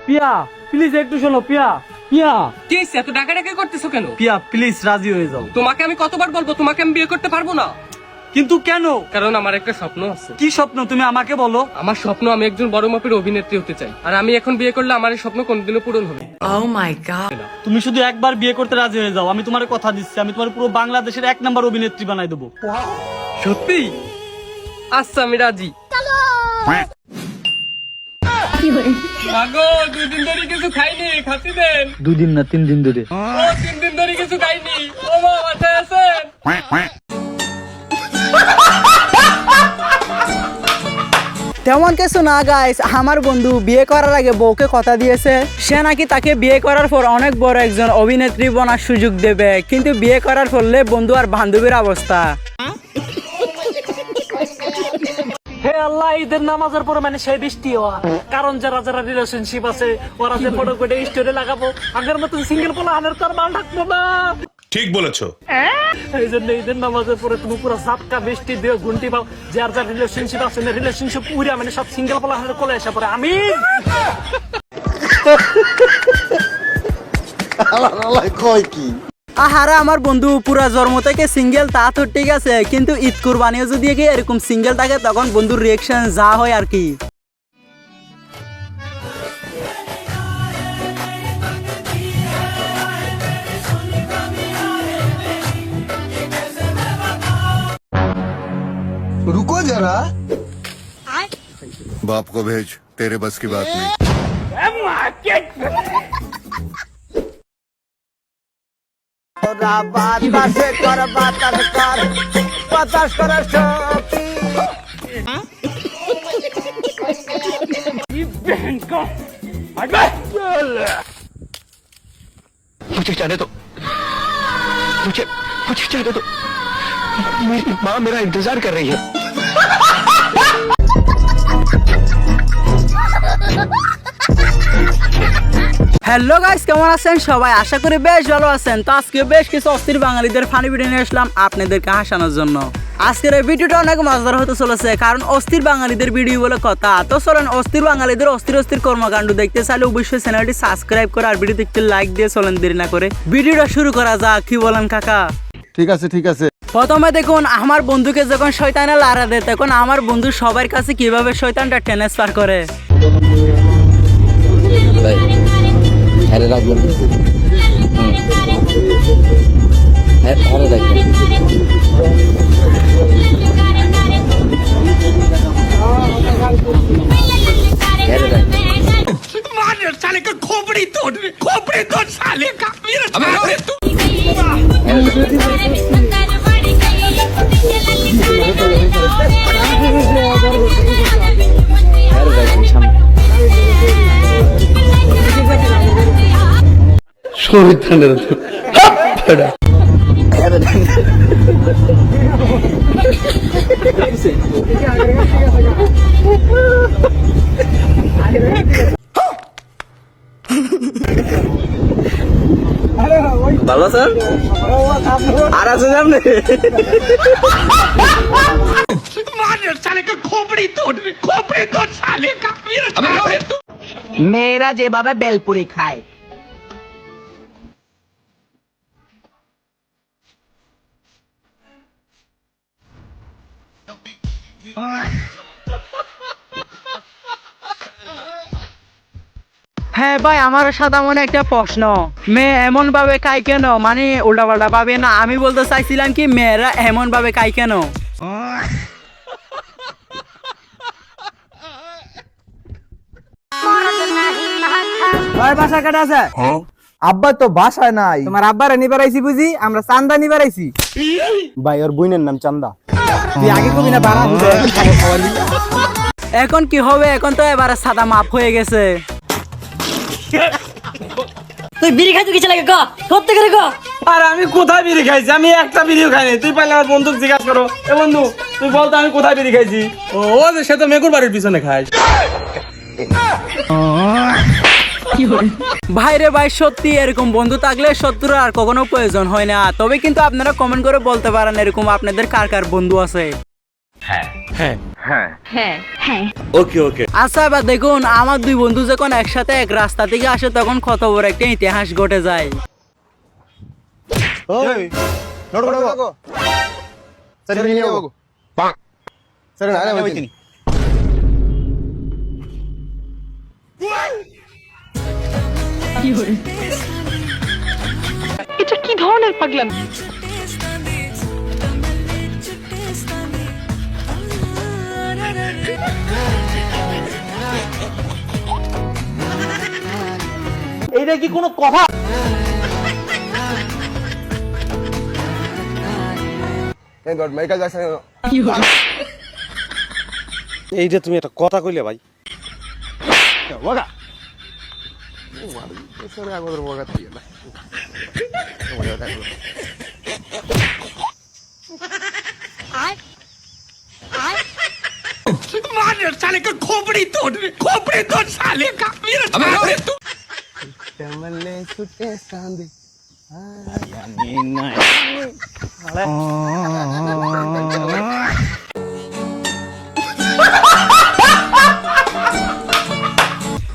পিয়া please একটু শোনো পিয়া। পিয়া কি হইছে? এত ডাকাডাকি করতেছো কেন? পিয়া প্লিজ রাজি হয়ে যাও। তোমাকে আমি কতবার বলবো তোমাকে আমি বিয়ে করতে পারবো না? কিন্তু কেন? কারণ আমার একটা স্বপ্ন আছে। কি স্বপ্ন তুমি আমাকে বলো। আমার স্বপ্ন আমি একজন বড় মাপের অভিনেত্রী হতে চাই, আর আমি এখন বিয়ে করলে আমার এই স্বপ্ন কোনোদিনও পূরণ হবে না। Oh my god. তুমি শুধু একবার বিয়ে করতে রাজি হয়ে যাও, আমি তোমার কথা দিচ্ছি, আমি তোমার পুরো বাংলাদেশের 1 নাম্বার অভিনেত্রী বানাই দেবো। সত্যি? আচ্ছা আমি রাজি। মাগো 2 দিন ধরে কিছু খাইনি, খাসি দেন। 2 দিন না 3 দিন ধরে। ও 3 দিন ধরে কিছু খাইনি। ও মা বাসায় আছেন? তেমন কিছু না গাইস, আমার বন্ধু বিয়ে করার আগে বউকে কথা দিয়েছে সে নাকি তাকে বিয়ে করার পর অনেক বড় একজন অভিনেত্রী বনার সুযোগ দেবে, কিন্তু বিয়ে করার ফলে বন্ধু আর বান্ধবীর অবস্থা। হে আল্লাহ, ঈদের নামাজের পরে মানে সেই বৃষ্টি হওয়া, কারণ যারা যারা রিলেশনশিপ আছে ওরা যে ফটো করে স্টোরি লাগাবো, আগের মতন সিঙ্গেল পোলা আনের তার মাল ডাকবো না। ঠিক বলেছো। এই জন্য ঈদের নামাজের পরে তুমি পুরো ঝাপটা বৃষ্টি দিয়ে ঘুন্টি পাও, যার যার রিলেশনশিপ আছে না রিলেশনশিপ পুরা মানে সব সিঙ্গেল পোলা আনের কোলে এসে পড়ে। আমি আহারা আমার বন্ধু পুরা জন্ম থেকে সিঙ্গেল, তা তো ঠিক আছে, কিন্তু ঈদ কুরবানিও যদি এরকম সিঙ্গেল থাকে তখন বন্ধুর রিয়েকশন যা হয় আর কি। रुको जरा। बाप को भेज, तेरे बस की बात नहीं। मुझे जाने दो, मुझे जाने दो, मेरी माँ मेरा इंतजार कर रही है। হ্যালো গাইস, কেমন আছেন সবাই? আশা করি বেশ ভালো আছেন। তো আজকে বেশ কিছু অস্থির বাঙালিদের ফানি ভিডিও নিয়ে আসলাম আপনাদেরকে হাসানোর জন্য। আজকের এই ভিডিওটা অনেক মজাদার হতে চলেছে, কারণ অস্থির বাঙালিদের ভিডিও বলে কথা। তো চলেন অস্থির বাঙালিদের অস্থির অস্থির কর্মকাণ্ড দেখতে চাইলে অবশ্যই চ্যানেলটি সাবস্ক্রাইব করে আর ভিডিওতে একটি লাইক দিয়ে চলেন দেরি না করে ভিডিওটা শুরু করা যাক। কি বলেন কাকা? ठीक है, ठीक है। প্রথমে দেখুন আমার বন্ধুকে যখন শয়তানে লাড়া দেয় তখন আমার বন্ধু সবার কাছে কিভাবে শয়তানটা ট্রান্সফার করে। আরে রাখবেন, আরে রাখবেন। साले का खोपड़ी तोड़ साले का मेरा तू। ভালো স্যার আর আছে সামনে साले का खोपड़ी तोड़ साले का মেয়েরা যেভাবে বেলপুরি খায় হ্যাঁ ভাই, আমার সাদা মনে একটা প্রশ্ন, মেয়ে এমন ভাবে খায় কেন? মানে উল্টাপাল্টা ভাবে না, আমি বলতে চাইছিলাম কি মেয়েরা এমন ভাবে খায় কেন? ভাই বাসা কাটা আছে? আব্বা তো বাসায় নাই। তোমার আব্বারে নিবার আইছি বুঝি, আমরা চান্দা নিবার আইছি। ভাই ওর বোনের নাম চান্দা। তুই আগে কবি না বাড়া বুঝে এখন কি হবে? এখন তো এবারে সাদা মাপ হয়ে গেছে। তুই বিড়ি খাইতে কিছু লাগে গা সত্যি করে গা। আর আমি কোথায় বিড়ি খাইছি? আমি একটা বিড়িও খাইনি। তুই পারলে আমার বন্ধুকে জিজ্ঞাসা করো। এ বন্ধু তুই বলতো আমি কোথায় বিড়ি খাইছি? ও সে তো মেকুর বাড়ির পিছনে খায়। ভাইরে ভাই, সত্যি এরকম বন্ধু থাকলে শত্রুর আর কখনো প্রয়োজন হয় না। তবে কিন্তু আপনারা কমেন্ট করে বলতে পারেন এরকম আপনাদের কার কার বন্ধু আছে। হ্যাঁ আচ্ছা এবার দেখুন আমার দুই বন্ধু যখন একসাথে এক রাস্তা থেকে আসে তখন কত বড় একটা ইতিহাস ঘটে যায়। এটা কি ধরনের পাগলাম? এইটা কি কোনো কথা? এইটা তুমি একটা কথা কইলে ভাই।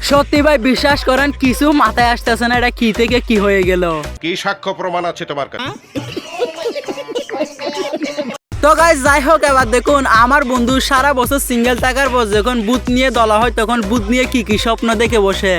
সত্যি ভাই বিশ্বাস করেন কিছু মাথায় আসতেছে না, এটা কি থেকে কি হয়ে গেল। কি সাক্ষ্য প্রমাণ আছে তোমার কাছে? তো গাইস যাই হোক এবার দেখুন আমার বন্ধু সারা বছর সিঙ্গেল থাকার পর যখন বুথ নিয়ে দলা হয় তখন বুথ নিয়ে কি কি স্বপ্ন দেখে বসে।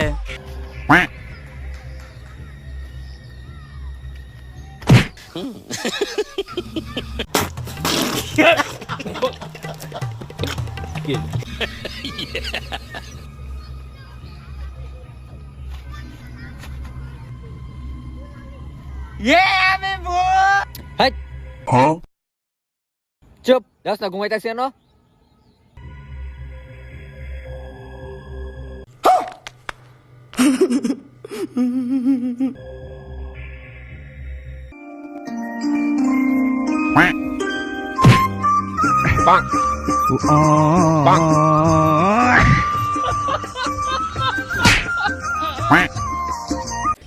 চুপ, যাস না, ঘুমাইতেছি না।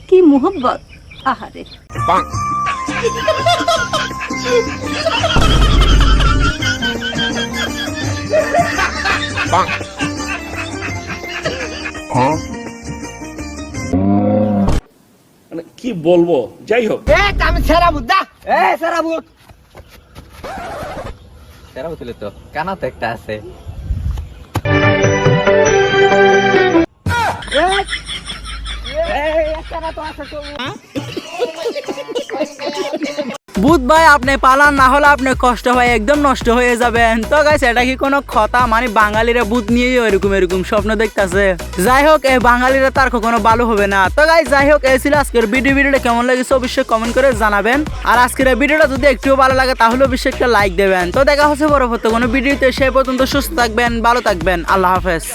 কি মোহব্বত, আহারে। কি বলবো, যাই হোক। আমি সেরা বুদ্ধা সেরা বুদ্ধ সেরা বুদ্ধ তো কানা তো একটা আছে। বুধ ভাই আপনি পালান না হলে আপনি কষ্ট হয় একদম নষ্ট হয়ে যাবেন। তো গাইস এটা কি কোনো কথা? মানে বাঙালিরা বুধ নিয়েই এরকম স্বপ্ন দেখতেছে। যাই হোক এই বাঙালিরা তার কখনো ভালো হবে না। তো গাইস যাই হোক এই ছিল আজকের ভিডিওটা কেমন লেগেছে অবশ্যই কমেন্ট করে জানাবেন। আর আজকের এই ভিডিওটা যদি একটু ভালো লাগে তাহলে অবশ্যই একটা লাইক দেবেন। তো দেখা হচ্ছে পরবর্তী কোনো ভিডিওতে, সে পর্যন্ত সুস্থ থাকবেন, ভালো থাকবেন, আল্লাহ হাফেজ।